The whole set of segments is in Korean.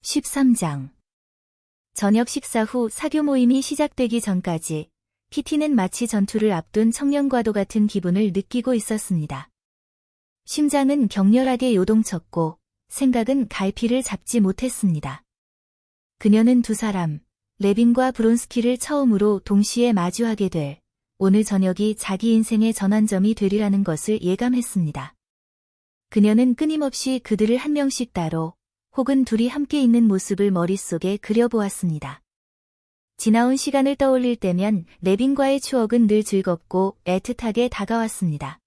13장. 저녁 식사 후 사교 모임이 시작되기 전까지 PT는 마치 전투를 앞둔 청년과도 같은 기분을 느끼고 있었습니다. 심장은 격렬하게 요동쳤고 생각은 갈피를 잡지 못했습니다. 그녀는 두 사람, 레빈과 브론스키를 처음으로 동시에 마주하게 될 오늘 저녁이 자기 인생의 전환점이 되리라는 것을 예감했습니다. 그녀는 끊임없이 그들을 한 명씩 따로 혹은 둘이 함께 있는 모습을 머릿속에 그려보았습니다. 지나온 시간을 떠올릴 때면 레빈과의 추억은 늘 즐겁고 애틋하게 다가왔습니다.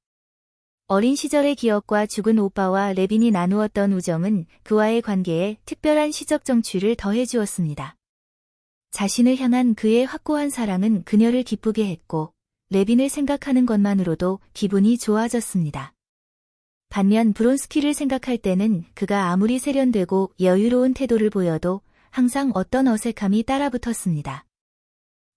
어린 시절의 기억과 죽은 오빠와 레빈이 나누었던 우정은 그와의 관계에 특별한 시적 정취를 더해주었습니다. 자신을 향한 그의 확고한 사랑은 그녀를 기쁘게 했고 레빈을 생각하는 것만으로도 기분이 좋아졌습니다. 반면 브론스키를 생각할 때는 그가 아무리 세련되고 여유로운 태도를 보여도 항상 어떤 어색함이 따라붙었습니다.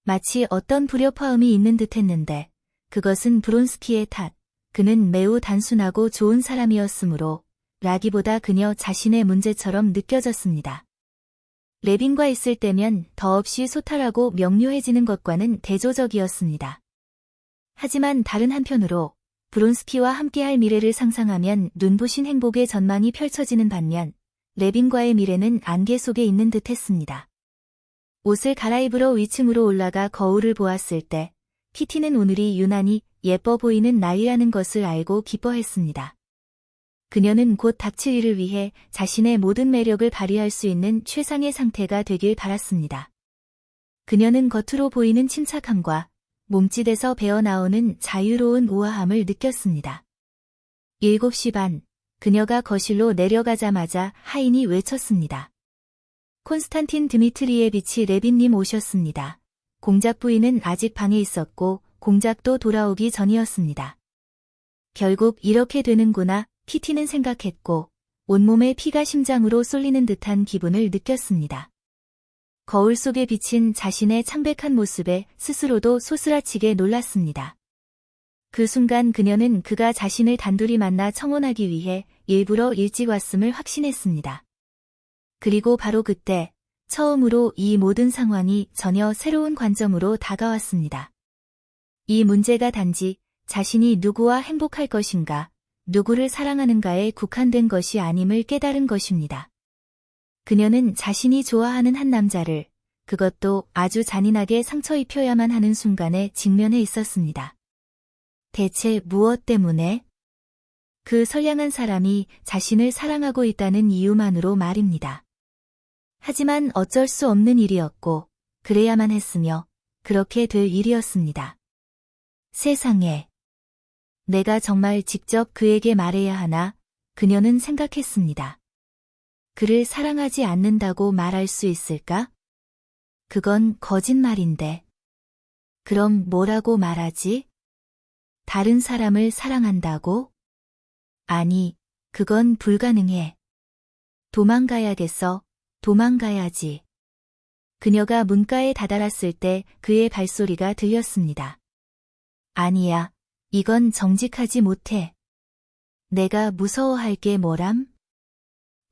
마치 어떤 불협화음이 있는 듯 했는데 그것은 브론스키의 탓, 그는 매우 단순하고 좋은 사람이었으므로 라기보다 그녀 자신의 문제처럼 느껴졌습니다. 레빈과 있을 때면 더없이 소탈하고 명료해지는 것과는 대조적이었습니다. 하지만 다른 한편으로 브론스키와 함께할 미래를 상상하면 눈부신 행복의 전망이 펼쳐지는 반면 레빈과의 미래는 안개 속에 있는 듯 했습니다. 옷을 갈아입으러 위층으로 올라가 거울을 보았을 때 PT는 오늘이 유난히 예뻐 보이는 날이라는 것을 알고 기뻐했습니다. 그녀는 곧 닥칠 일을 위해 자신의 모든 매력을 발휘할 수 있는 최상의 상태가 되길 바랐습니다. 그녀는 겉으로 보이는 침착함과 몸짓에서 배어나오는 자유로운 우아함을 느꼈습니다. 7시 반, 그녀가 거실로 내려가자마자 하인이 외쳤습니다. 콘스탄틴 드미트리예비치 레빈님 오셨습니다. 공작 부인은 아직 방에 있었고 공작도 돌아오기 전이었습니다. 결국 이렇게 되는구나, PT는 생각했고 온몸에 피가 심장으로 쏠리는 듯한 기분을 느꼈습니다. 거울 속에 비친 자신의 창백한 모습에 스스로도 소스라치게 놀랐습니다. 그 순간 그녀는 그가 자신을 단둘이 만나 청혼하기 위해 일부러 일찍 왔음을 확신했습니다. 그리고 바로 그때 처음으로 이 모든 상황이 전혀 새로운 관점으로 다가왔습니다. 이 문제가 단지 자신이 누구와 행복할 것인가, 누구를 사랑하는가에 국한된 것이 아님을 깨달은 것입니다. 그녀는 자신이 좋아하는 한 남자를, 그것도 아주 잔인하게 상처 입혀야만 하는 순간에 직면해 있었습니다. 대체 무엇 때문에? 그 선량한 사람이 자신을 사랑하고 있다는 이유만으로 말입니다. 하지만 어쩔 수 없는 일이었고, 그래야만 했으며, 그렇게 될 일이었습니다. 세상에. 내가 정말 직접 그에게 말해야 하나? 그녀는 생각했습니다. 그를 사랑하지 않는다고 말할 수 있을까? 그건 거짓말인데. 그럼 뭐라고 말하지? 다른 사람을 사랑한다고? 아니, 그건 불가능해. 도망가야겠어. 도망가야지. 그녀가 문가에 다다랐을 때 그의 발소리가 들렸습니다. 아니야, 이건 정직하지 못해. 내가 무서워할 게 뭐람?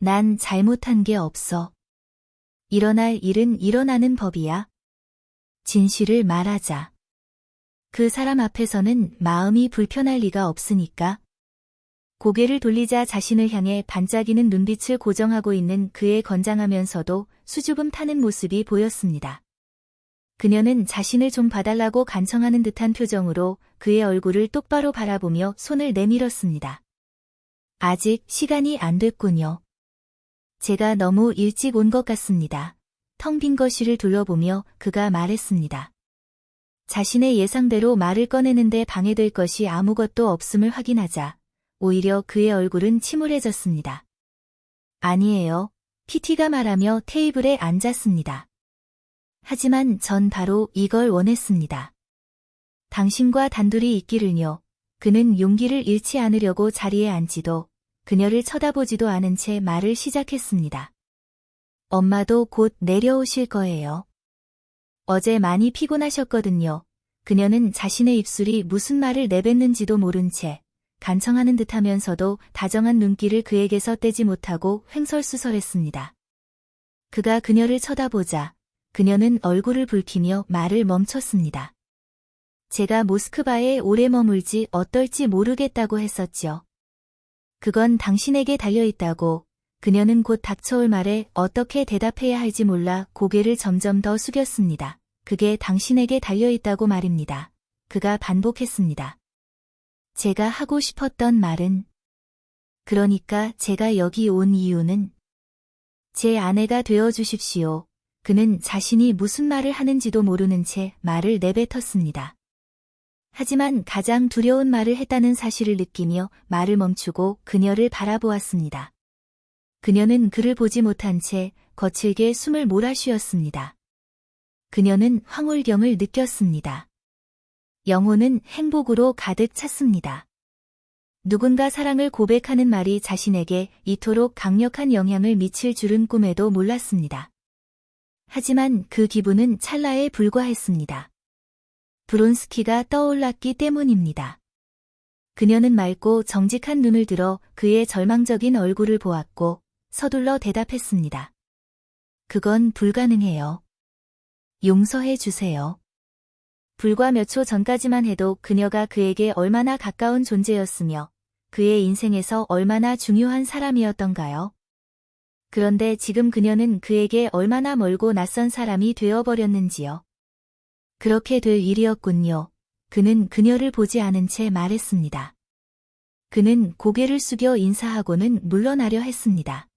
난 잘못한 게 없어. 일어날 일은 일어나는 법이야. 진실을 말하자. 그 사람 앞에서는 마음이 불편할 리가 없으니까. 고개를 돌리자 자신을 향해 반짝이는 눈빛을 고정하고 있는 그의 건장하면서도 수줍음 타는 모습이 보였습니다. 그녀는 자신을 좀 봐달라고 간청하는 듯한 표정으로 그의 얼굴을 똑바로 바라보며 손을 내밀었습니다. 아직 시간이 안 됐군요. 제가 너무 일찍 온 것 같습니다. 텅 빈 거실을 둘러보며 그가 말했습니다. 자신의 예상대로 말을 꺼내는데 방해될 것이 아무것도 없음을 확인하자 오히려 그의 얼굴은 침울해졌습니다. 아니에요. PT가 말하며 테이블에 앉았습니다. 하지만 전 바로 이걸 원했습니다. 당신과 단둘이 있기를요. 그는 용기를 잃지 않으려고 자리에 앉지도 그녀를 쳐다보지도 않은 채 말을 시작했습니다. 엄마도 곧 내려오실 거예요. 어제 많이 피곤하셨거든요. 그녀는 자신의 입술이 무슨 말을 내뱉는지도 모른 채 간청하는 듯하면서도 다정한 눈길을 그에게서 떼지 못하고 횡설수설했습니다. 그가 그녀를 쳐다보자 그녀는 얼굴을 붉히며 말을 멈췄습니다. 제가 모스크바에 오래 머물지 어떨지 모르겠다고 했었지요. 그건 당신에게 달려있다고. 그녀는 곧 닥쳐올 말에 어떻게 대답해야 할지 몰라 고개를 점점 더 숙였습니다. 그게 당신에게 달려있다고 말입니다. 그가 반복했습니다. 제가 하고 싶었던 말은 그러니까 제가 여기 온 이유는 제 아내가 되어주십시오. 그는 자신이 무슨 말을 하는지도 모르는 채 말을 내뱉었습니다. 하지만 가장 두려운 말을 했다는 사실을 느끼며 말을 멈추고 그녀를 바라보았습니다. 그녀는 그를 보지 못한 채 거칠게 숨을 몰아쉬었습니다. 그녀는 황홀경을 느꼈습니다. 영혼은 행복으로 가득 찼습니다. 누군가 사랑을 고백하는 말이 자신에게 이토록 강력한 영향을 미칠 줄은 꿈에도 몰랐습니다. 하지만 그 기분은 찰나에 불과했습니다. 브론스키가 떠올랐기 때문입니다. 그녀는 맑고 정직한 눈을 들어 그의 절망적인 얼굴을 보았고 서둘러 대답했습니다. 그건 불가능해요. 용서해 주세요. 불과 몇 초 전까지만 해도 그녀가 그에게 얼마나 가까운 존재였으며 그의 인생에서 얼마나 중요한 사람이었던가요? 그런데 지금 그녀는 그에게 얼마나 멀고 낯선 사람이 되어버렸는지요. 그렇게 될 일이었군요. 그는 그녀를 보지 않은 채 말했습니다. 그는 고개를 숙여 인사하고는 물러나려 했습니다.